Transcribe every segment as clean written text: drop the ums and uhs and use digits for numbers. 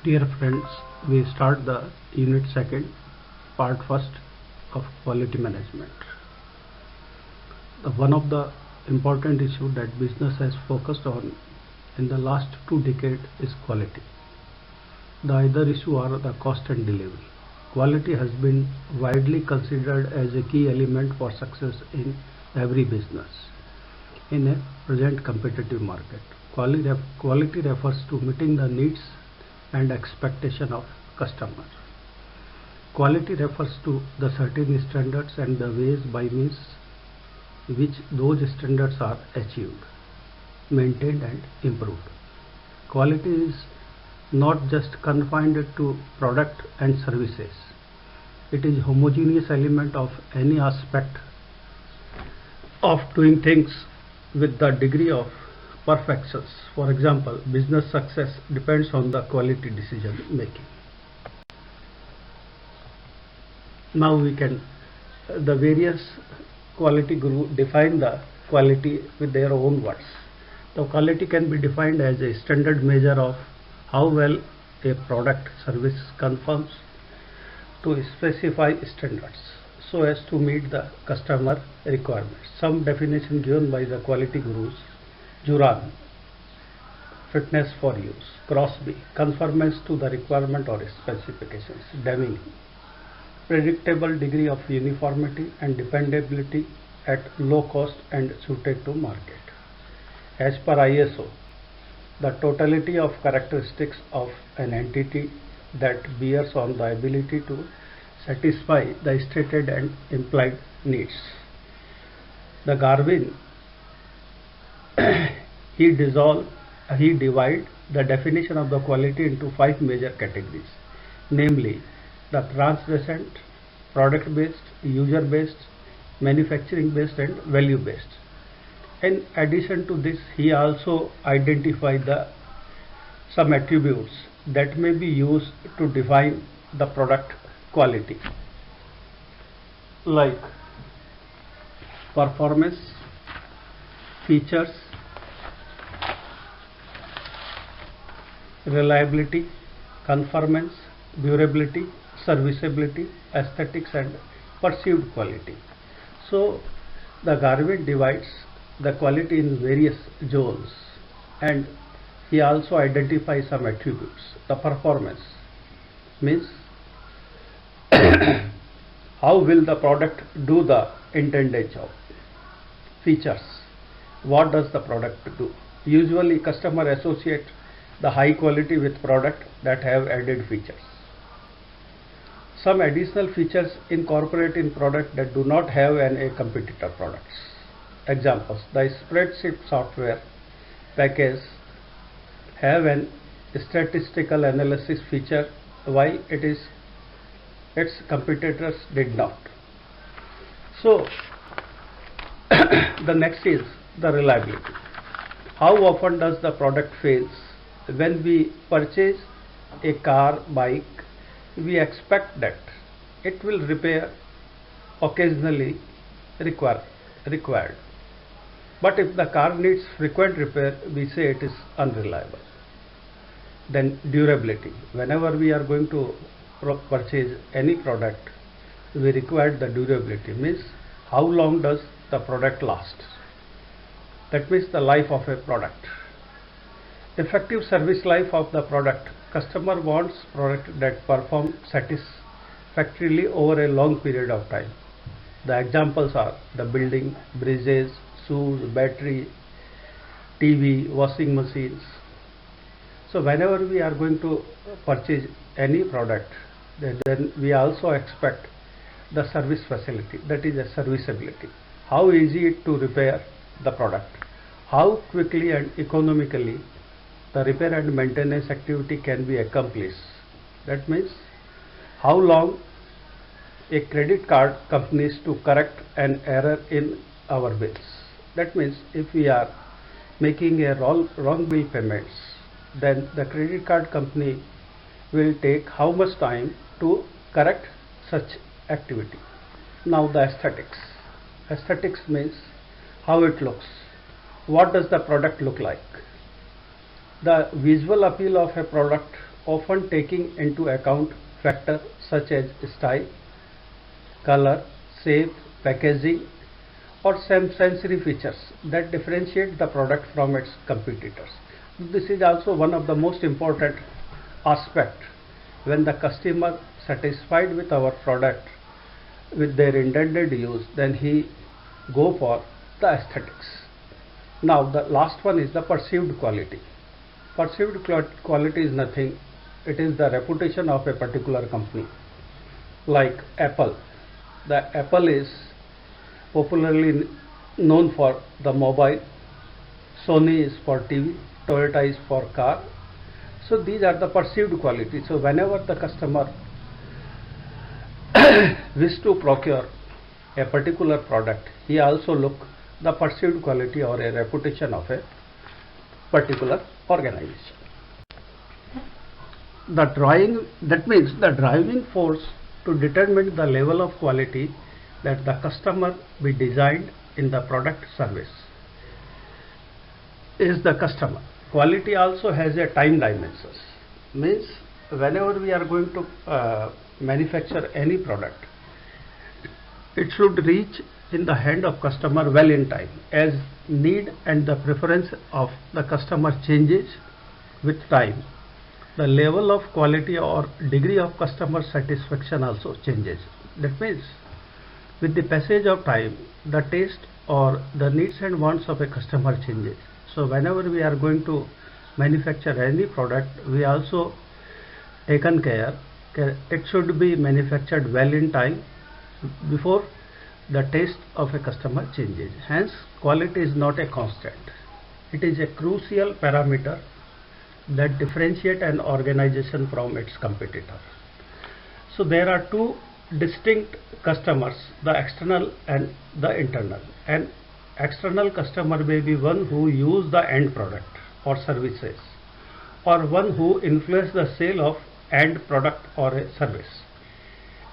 Dear friends, we start the unit 2nd, part 1st of quality management. One of the important issue that business has focused on in the last 2 decades is quality. The other issue are the cost and delivery. Quality has been widely considered as a key element for success in every business. In a present competitive market, quality refers to meeting the needs and expectation of customer. Quality refers to the certain standards and the ways by means which those standards are achieved, maintained and improved. Quality is not just confined to product and services. It is homogeneous element of any aspect of doing things with the degree of perfections. For example, business success depends on the quality decision making. Now we can, the various quality guru define the quality with their own words. The quality can be defined as a standard measure of how well a product service conforms to specify standards so as to meet the customer requirements. Some definition given by the quality gurus: Juran, fitness for use; Crosby, conformance to the requirement or specifications; Deming, predictable degree of uniformity and dependability at low cost and suited to market. As per ISO, the totality of characteristics of an entity that bears on the ability to satisfy the stated and implied needs. The Garvin he divide the definition of the quality into 5 major categories, namely the transjacent, product based, user based, manufacturing based and value based. In addition to this, he also identified some attributes that may be used to define the product quality, like performance, features, reliability, conformance, durability, serviceability, aesthetics and perceived quality. So the Garvin divides the quality in various zones, and he also identifies some attributes. The performance means how will the product do the intended job. Features, what does the product do. Usually customer associate the high quality with product that have added features. Some additional features incorporate in product that do not have a competitor products. Examples: the spreadsheet software package have an statistical analysis feature while its competitors did not. So the next is the reliability. How often does the product fails? When we purchase a car, bike, we expect that it will repair occasionally required. But if the car needs frequent repair, we say it is unreliable. Then durability. Whenever we are going to purchase any product, we require the durability, means how long does the product last. That means the life of a product. Effective service life of the product. Customer wants product that perform satisfactorily over a long period of time. The examples are the building, bridges, shoes, battery, TV, washing machines. So whenever we are going to purchase any product, then we also expect the service facility, that is a serviceability. How easy it to repair the product, how quickly and economically the repair and maintenance activity can be accomplished. That means how long a credit card company is to correct an error in our bills. That means if we are making a wrong bill payments, then the credit card company will take how much time to correct such activity. Now the aesthetics. Aesthetics means how it looks. What does the product look like? The visual appeal of a product often taking into account factors such as style, color, shape, packaging, or some sensory features that differentiate the product from its competitors. This is also one of the most important aspect. When the customer satisfied with our product with their intended use, then he go for the aesthetics. Now the last one is the perceived quality. Perceived quality is nothing, it is the reputation of a particular company. Like Apple, the Apple is popularly known for the mobile, Sony is for TV, Toyota is for car. So these are the perceived quality. So whenever the customer wish to procure a particular product, he also look the perceived quality or a reputation of a particular organization. That means the driving force to determine the level of quality that the customer be designed in the product service is the customer. Quality also has a time dimensions. Means whenever we are going to manufacture any product, it should reach in the hand of customer well in time, as need and the preference of the customer changes with time. The level of quality or degree of customer satisfaction also changes. That means with the passage of time, the taste or the needs and wants of a customer changes. So whenever we are going to manufacture any product, we also taken care it should be manufactured well in time before the taste of a customer changes. Hence, quality is not a constant. It is a crucial parameter that differentiate an organization from its competitor. So there are two distinct customers, the external and the internal. An external customer may be one who use the end product or services, or one who influence the sale of end product or a service.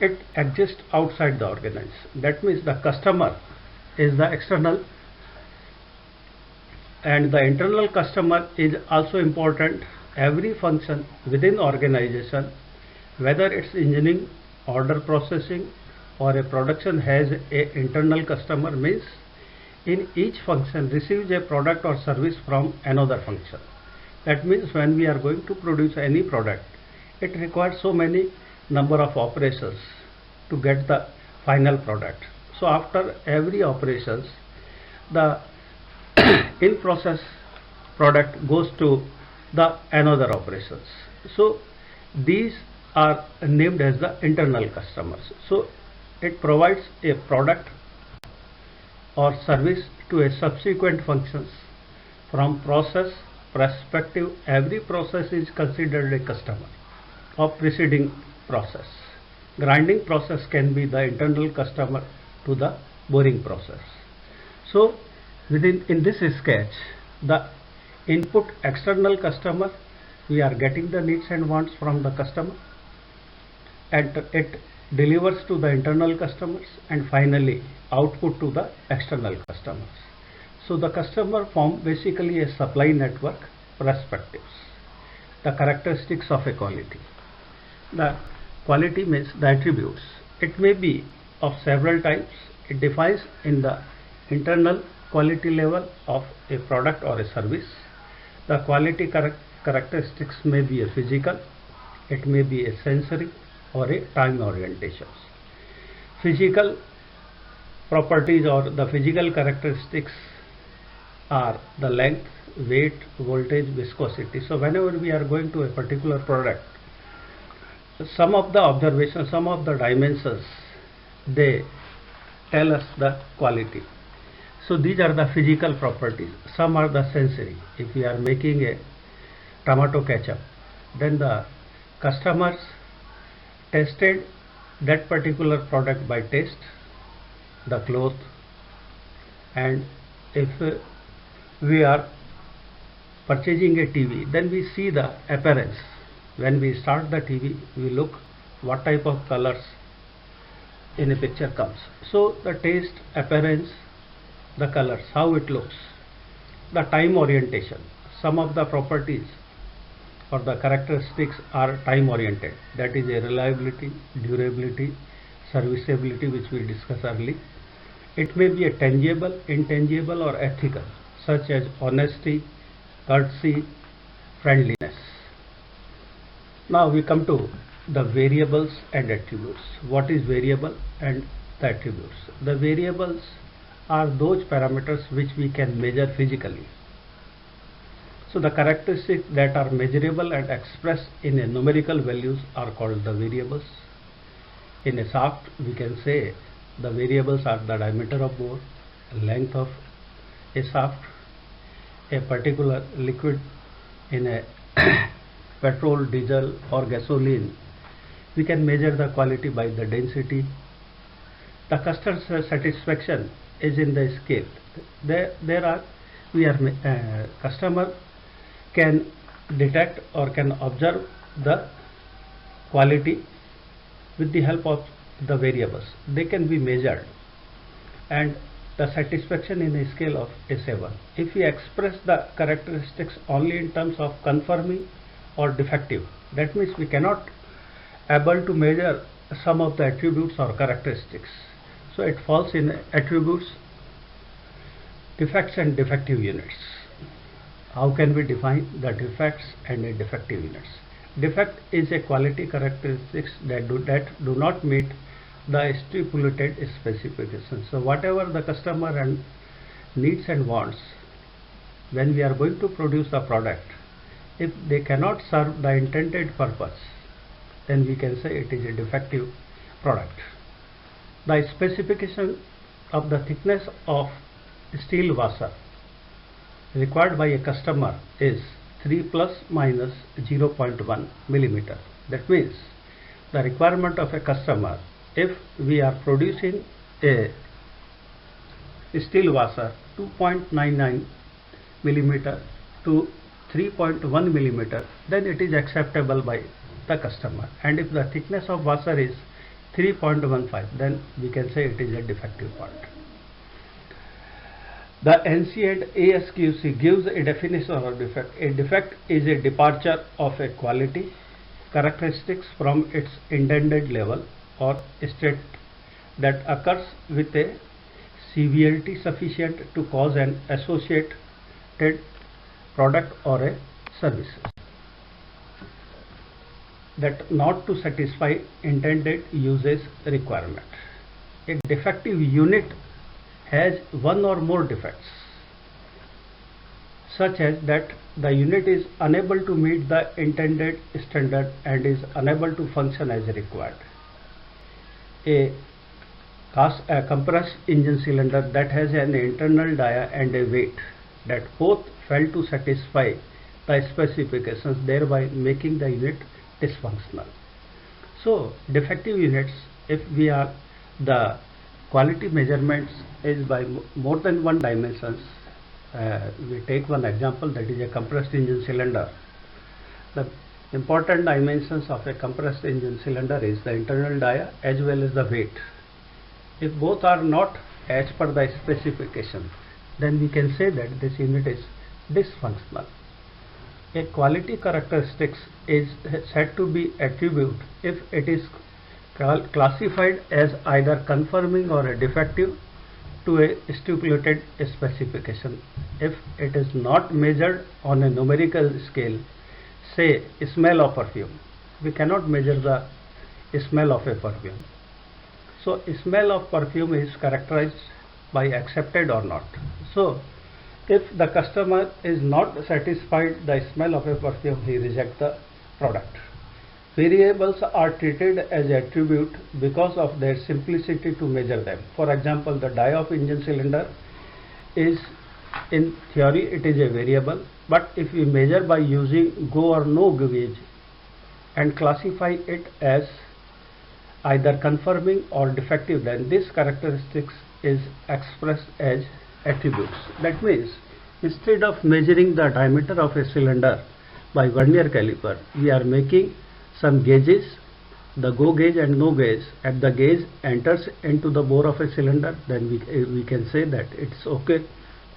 It exists outside the organization. That means the customer is the external, and the internal customer is also important. Every function within organization, whether it's engineering, order processing, or a production, has a internal customer. Means in each function receives a product or service from another function. That means when we are going to produce any product, it requires so many number of operations to get the final product. So after every operations, the in process product goes to the another operations. So these are named as the internal customers. So it provides a product or service to a subsequent functions. From process perspective, every process is considered a customer of preceding process. Grinding process can be the internal customer to the boring process. So in this sketch, the input external customer, we are getting the needs and wants from the customer, and it delivers to the internal customers, and finally output to the external customers. So the customer form basically a supply network perspectives. The characteristics of a quality. The quality means the attributes. It may be of several types. It defines in the internal quality level of a product or a service. The quality characteristics may be a physical, it may be a sensory, or a time orientations. Physical properties or the physical characteristics are the length, weight, voltage, viscosity. So whenever we are going to a particular product, some of the observations, some of the dimensions, they tell us the quality. So these are the physical properties. Some are the sensory. If we are making a tomato ketchup, then the customers tested that particular product by taste, the cloth, and if we are purchasing a TV, then we see the appearance. When we start the TV, we look what type of colors in a picture comes. So the taste, appearance, the colors, how it looks, the time orientation, some of the properties or the characteristics are time oriented, that is a reliability, durability, serviceability, which we discussed earlier. It may be a tangible, intangible, or ethical, such as honesty, courtesy, friendliness. Now we come to the variables and attributes. What is variable and the attributes? The variables are those parameters which we can measure physically. So the characteristics that are measurable and expressed in a numerical values are called the variables. In a shaft, we can say the variables are the diameter of bore, length of a shaft, a particular liquid in a petrol, diesel or gasoline. We can measure the quality by the density. The customer satisfaction is in the scale. Customer can detect or can observe the quality with the help of the variables. They can be measured, and the satisfaction in a scale of a 7. If we express the characteristics only in terms of conforming or defective, that means we cannot able to measure some of the attributes or characteristics. So it falls in attributes, defects and defective units. How can we define the defects and the defective units? Defect is a quality characteristics that do not meet the stipulated specifications. So whatever the customer needs and wants, when we are going to produce the product, if they cannot serve the intended purpose, then we can say it is a defective product. The specification of the thickness of steel washer required by a customer is 3 plus minus 0.1 millimeter. That means the requirement of a customer, if we are producing a steel washer 2.99 millimeter to 3.1 millimeter, then it is acceptable by the customer. And if the thickness of washer is 3.15, then we can say it is a defective part. The NC and ASQC gives a definition of a defect. A defect is a departure of a quality characteristics from its intended level or state that occurs with a severity sufficient to cause an associated product or a service, that not to satisfy intended usage requirement. A defective unit has one or more defects, such as that the unit is unable to meet the intended standard and is unable to function as required. A compressed engine cylinder that has an internal dia and a weight that both fail to satisfy the specifications, thereby making the unit dysfunctional. So defective units, if we are the quality measurements is by more than one dimensions. We take one example, that is a compressed engine cylinder. The important dimensions of a compressed engine cylinder is the internal dia as well as the weight. If both are not as per the specification, then we can say that this unit is dysfunctional. A quality characteristics is said to be attribute if it is classified as either conforming or a defective to a stipulated specification. If it is not measured on a numerical scale, say smell of perfume, we cannot measure the smell of a perfume. So smell of perfume is characterized by accepted or not. So if the customer is not satisfied the smell of a perfume, he rejects the product. Variables are treated as attribute because of their simplicity to measure them. For example, the dia of engine cylinder is, in theory, it is a variable, but if we measure by using go or no go gauge and classify it as either conforming or defective, then this characteristics is expressed as attributes. That means instead of measuring the diameter of a cylinder by vernier caliper, we are making some gauges, the go gauge and no gauge. At the gauge enters into the bore of a cylinder, then we can say that it's okay.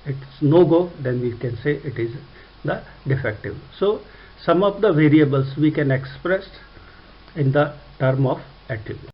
It's no go, then we can say it is the defective. So some of the variables we can express in the term of attribute.